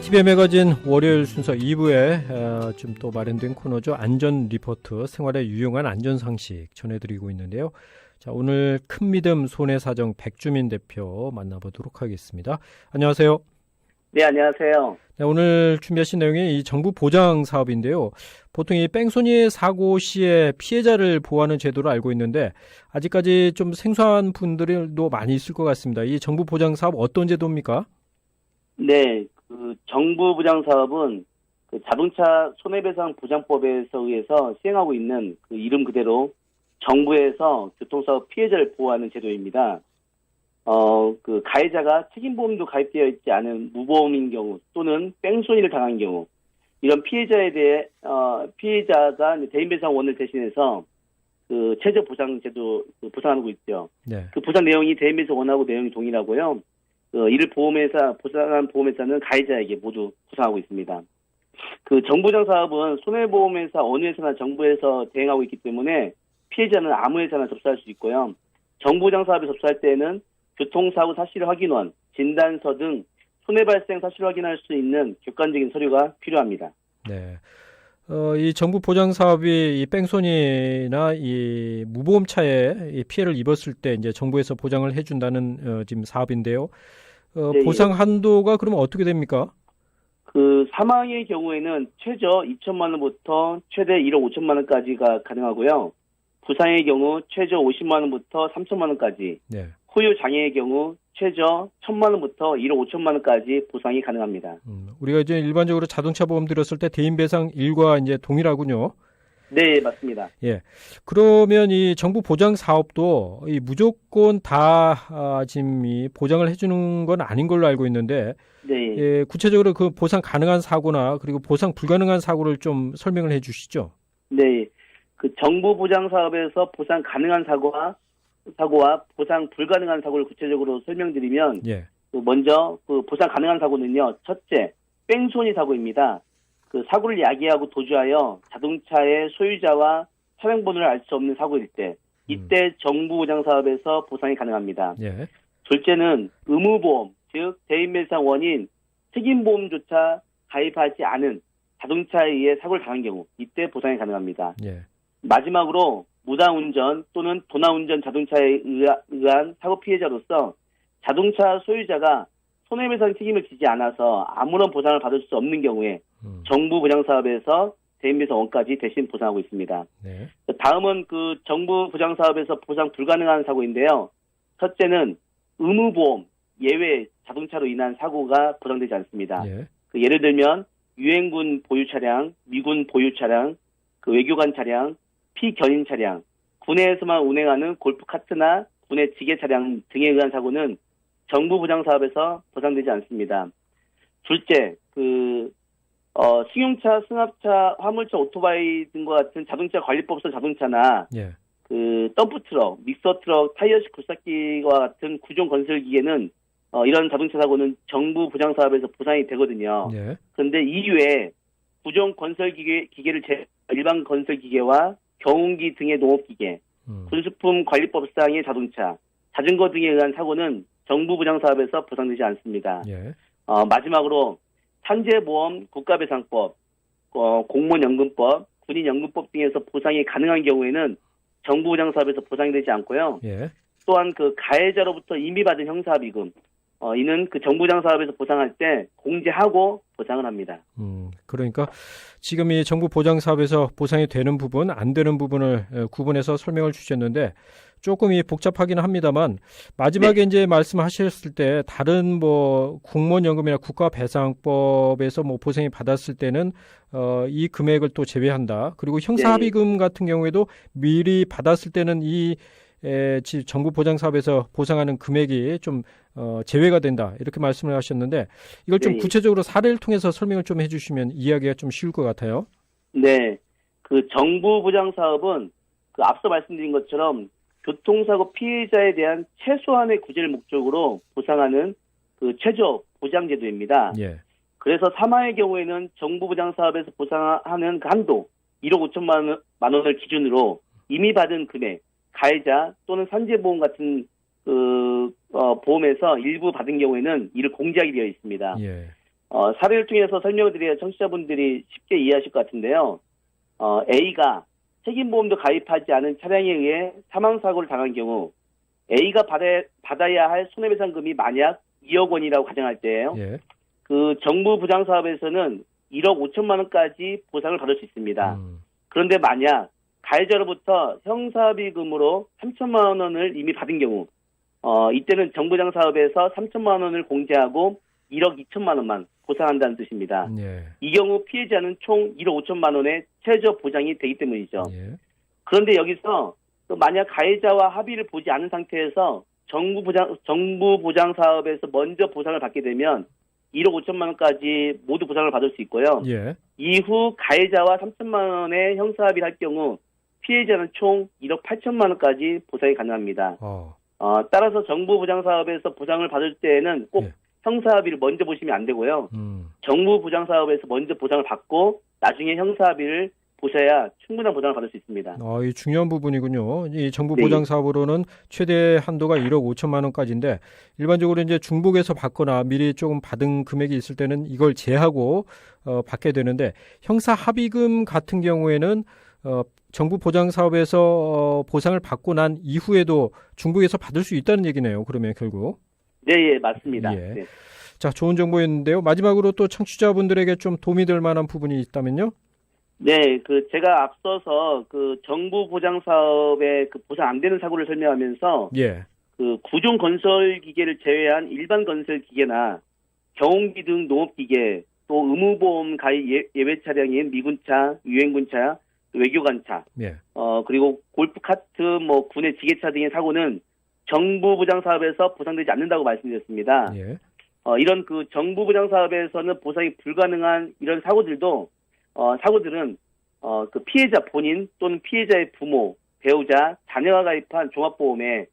TVN 매거진 월요일 순서 2부에 좀 또 마련된 코너죠. 안전 리포트, 생활에 유용한 안전 상식 전해드리고 있는데요. 자, 오늘 큰 믿음 손해사정 백주민 대표 만나보도록 하겠습니다. 안녕하세요. 네, 안녕하세요. 네, 오늘 준비하신 내용이 이 정부 보장 사업인데요. 보통 이 뺑소니 사고 시에 피해자를 보호하는 제도로 알고 있는데 아직까지 좀 생소한 분들도 많이 있을 것 같습니다. 이 정부 보장 사업 어떤 제도입니까? 네, 그 정부 보장 사업은 그 자동차 손해배상 보장법에서 의해서 시행하고 있는 그 이름 그대로 정부에서 교통사고 피해자를 보호하는 제도입니다. 그 가해자가 책임보험도 가입되어 있지 않은 무보험인 경우 또는 뺑소니를 당한 경우 이런 피해자에 대해 피해자가 대인배상원을 대신해서 그 최저 보상 제도 보상하고 있죠. 네. 그 보상 내용이 대인배상원하고 내용이 동일하고요. 이를 보상한 보험회사는 가해자에게 모두 보상하고 있습니다. 그 정부보장 사업은 손해보험회사 어느 회사나 정부에서 대행하고 있기 때문에 피해자는 아무 회사나 접수할 수 있고요. 정부보장 사업에 접수할 때에는 교통사고 사실 확인원, 진단서 등 손해발생 사실 확인할 수 있는 객관적인 서류가 필요합니다. 네. 이 정부 보장 사업이 이 뺑소니나 이 무보험차에 이 피해를 입었을 때 이제 정부에서 보장을 해준다는 지금 사업인데요. 네, 보상 한도가 그러면 어떻게 됩니까? 그 사망의 경우에는 최저 2천만 원부터 최대 1억 5천만 원까지가 가능하고요. 부상의 경우 최저 50만 원부터 3천만 원까지. 네. 후유 장애의 경우 최저 1천만 원부터 1억 5천만 원까지 보상이 가능합니다. 우리가 이제 일반적으로 자동차 보험 들었을 때 대인배상 일과 이제 동일하군요. 네, 맞습니다. 예. 그러면 이 정부 보장 사업도 이 무조건 다 지금 이 보장을 해주는 건 아닌 걸로 알고 있는데, 네. 예, 구체적으로 그 보상 가능한 사고나 그리고 보상 불가능한 사고를 좀 설명을 해주시죠. 네. 그 정부 보장 사업에서 보상 가능한 사고와 보상 불가능한 사고를 구체적으로 설명드리면, 예. 먼저 그 보상 가능한 사고는요, 첫째, 뺑소니 사고입니다. 그 사고를 야기하고 도주하여 자동차의 소유자와 차량 번호를 알 수 없는 사고일 때, 이때 정부 보장 사업에서 보상이 가능합니다. 예. 둘째는 의무보험, 즉 대인배상 원인 책임보험조차 가입하지 않은 자동차에 의해 사고를 당한 경우, 이때 보상이 가능합니다. 예. 마지막으로 무단운전 또는 도난운전 자동차에 의한 사고 피해자로서 자동차 소유자가 손해배상 책임을 지지 않아서 아무런 보상을 받을 수 없는 경우에 정부 보장 사업에서 대인배상원까지 대신 보상하고 있습니다. 네. 다음은 그 정부 보장 사업에서 보상 불가능한 사고인데요. 첫째는 의무보험 예외 자동차로 인한 사고가 보상되지 않습니다. 예. 그 예를 들면 유엔군 보유 차량, 미군 보유 차량, 그 외교관 차량, 피견인 차량, 군내에서만 운행하는 골프 카트나 군내 지게 차량 등에 의한 사고는 정부 보장 사업에서 보상되지 않습니다. 둘째, 승용차, 승합차, 화물차, 오토바이 등과 같은 자동차 관리법상 자동차나 예. 그 덤프트럭, 믹서트럭, 타이어식 굴삭기와 같은 구종 건설 기계는 이런 자동차 사고는 정부 보장 사업에서 보상이 되거든요. 예. 그런데 이외에 구종 건설 기계를 일반 건설 기계와 경운기 등의 농업기계, 군수품 관리법상의 자동차, 자전거 등에 의한 사고는 정부 보장 사업에서 보상되지 않습니다. 예. 마지막으로 산재보험 국가배상법, 공무원연금법, 군인연금법 등에서 보상이 가능한 경우에는 정부 보장 사업에서 보상이 되지 않고요. 예. 또한 그 가해자로부터 이미 받은 형사비금, 이는 그 정부 보장 사업에서 보상할 때 공제하고 보상을 합니다. 그러니까 지금 이 정부 보장 사업에서 보상이 되는 부분, 안 되는 부분을 구분해서 설명을 주셨는데 조금 복잡하기는 합니다만 마지막에 네. 이제 말씀하셨을 때 다른 공무원연금이나 국가배상법에서 보상이 받았을 때는 이 금액을 또 제외한다. 그리고 형사합의금 같은 경우에도 미리 받았을 때는 이 정부 보장 사업에서 보상하는 금액이 좀 제외가 된다 이렇게 말씀을 하셨는데 이걸 좀 구체적으로 사례를 통해서 설명을 좀 해주시면 이해하기가 좀 쉬울 것 같아요. 네, 그 정부 보장 사업은 그 앞서 말씀드린 것처럼 교통사고 피해자에 대한 최소한의 구제를 목적으로 보상하는 그 최저 보장제도입니다. 예. 그래서 사망의 경우에는 정부 보장 사업에서 보상하는 그 한도 1억 5천만 원을 기준으로 이미 받은 금액 가해자 또는 산재보험 같은 보험에서 일부 받은 경우에는 이를 공제하게 되어 있습니다. 예. 사례를 통해서 설명을 드려야 청취자분들이 쉽게 이해하실 것 같은데요. A가 책임보험도 가입하지 않은 차량에 의해 사망사고를 당한 경우 A가 받아야 할 손해배상금이 만약 2억 원이라고 가정할 때예요. 예. 그 정부 부장 사업에서는 1억 5천만 원까지 보상을 받을 수 있습니다. 그런데 만약 가해자로부터 형사비금으로 3천만 원을 이미 받은 경우 이때는 정부장 사업에서 3천만 원을 공제하고 1억 2천만 원만 보상한다는 뜻입니다. 예. 이 경우 피해자는 총 1억 5천만 원의 최저 보장이 되기 때문이죠. 예. 그런데 여기서 또 만약 가해자와 합의를 보지 않은 상태에서 정부 보장 사업에서 먼저 보상을 받게 되면 1억 5천만 원까지 모두 보상을 받을 수 있고요. 예. 이후 가해자와 3천만 원의 형사 합의를 할 경우 피해자는 총 1억 8천만 원까지 보상이 가능합니다. 따라서 정부 보장 사업에서 보상을 받을 때에는 꼭 예. 형사 합의를 먼저 보시면 안 되고요. 정부 보장 사업에서 먼저 보상을 받고 나중에 형사 합의를 보셔야 충분한 보장을 받을 수 있습니다. 이 중요한 부분이군요. 이 정부 네. 보장 사업으로는 최대 한도가 1억 5천만 원까지인데 일반적으로 이제 중복해서 받거나 미리 조금 받은 금액이 있을 때는 이걸 제하고 받게 되는데 형사 합의금 같은 경우에는 정부 보장 사업에서 보상을 받고 난 이후에도 중복해서 받을 수 있다는 얘기네요. 그러면 결국. 네, 예, 맞습니다. 예. 네. 자, 좋은 정보였는데요. 마지막으로 또 청취자분들에게 좀 도움이 될 만한 부분이 있다면요? 네, 제가 앞서서 정부 보장 사업에 보상 안 되는 사고를 설명하면서 예. 구종 건설 기계를 제외한 일반 건설 기계나 경운기 등 농업 기계, 또 의무보험 가입 예외 차량인 미군차, 유엔군차, 외교관차, 예. 그리고 골프카트, 군의 지게차 등의 사고는 정부 보장 사업에서 보상되지 않는다고 말씀드렸습니다. 예. 이런 정부 보장 사업에서는 보상이 불가능한 이런 사고들은 피해자 본인 또는 피해자의 부모, 배우자, 자녀가 가입한 종합보험에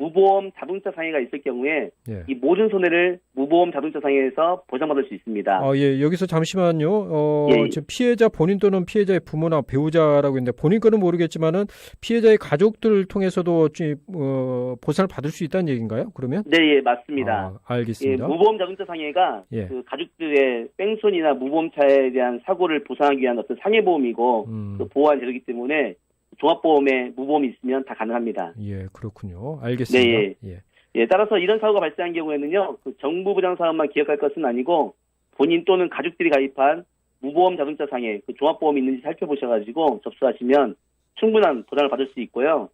무보험 자동차 상해가 있을 경우에 예. 이 모든 손해를 무보험 자동차 상해에서 보상받을 수 있습니다. 예. 여기서 잠시만요. 예. 지금 피해자 본인 또는 피해자의 부모나 배우자라고 했는데 본인 거는 모르겠지만은 피해자의 가족들을 통해서도 보상을 받을 수 있다는 얘기인가요? 그러면? 네, 예, 맞습니다. 알겠습니다. 예, 무보험 자동차 상해가 예. 가족들의 뺑소니나 무보험차에 대한 사고를 보상하기 위한 어떤 상해보험이고 보호한 제도이기 때문에 종합보험에 무보험이 있으면 다 가능합니다. 예, 그렇군요. 알겠습니다. 네, 예, 따라서 이런 사고가 발생한 경우에는요, 정부 보장 사업만 기억할 것은 아니고 본인 또는 가족들이 가입한 무보험 자동차 상해 종합보험이 있는지 살펴보셔가지고 접수하시면 충분한 보상을 받을 수 있고요.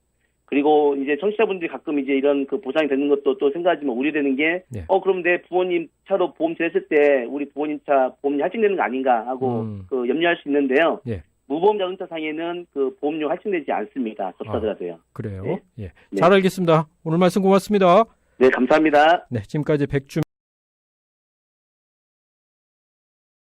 그리고 이제 청취자분들이 가끔 이제 이런 보상이 되는 것도 또 생각하지만 우려되는 게, 네. 그럼 내 부모님 차로 보험처리 했을 때 우리 부모님 차 보험료 할증되는 거 아닌가 하고 염려할 수 있는데요. 예. 무보험 자동차 상해는 보험료 할증되지 않습니다. 접수하더라도요. 그래요. 네. 예. 네. 잘 알겠습니다. 오늘 말씀 고맙습니다. 네, 감사합니다. 네, 지금까지 백주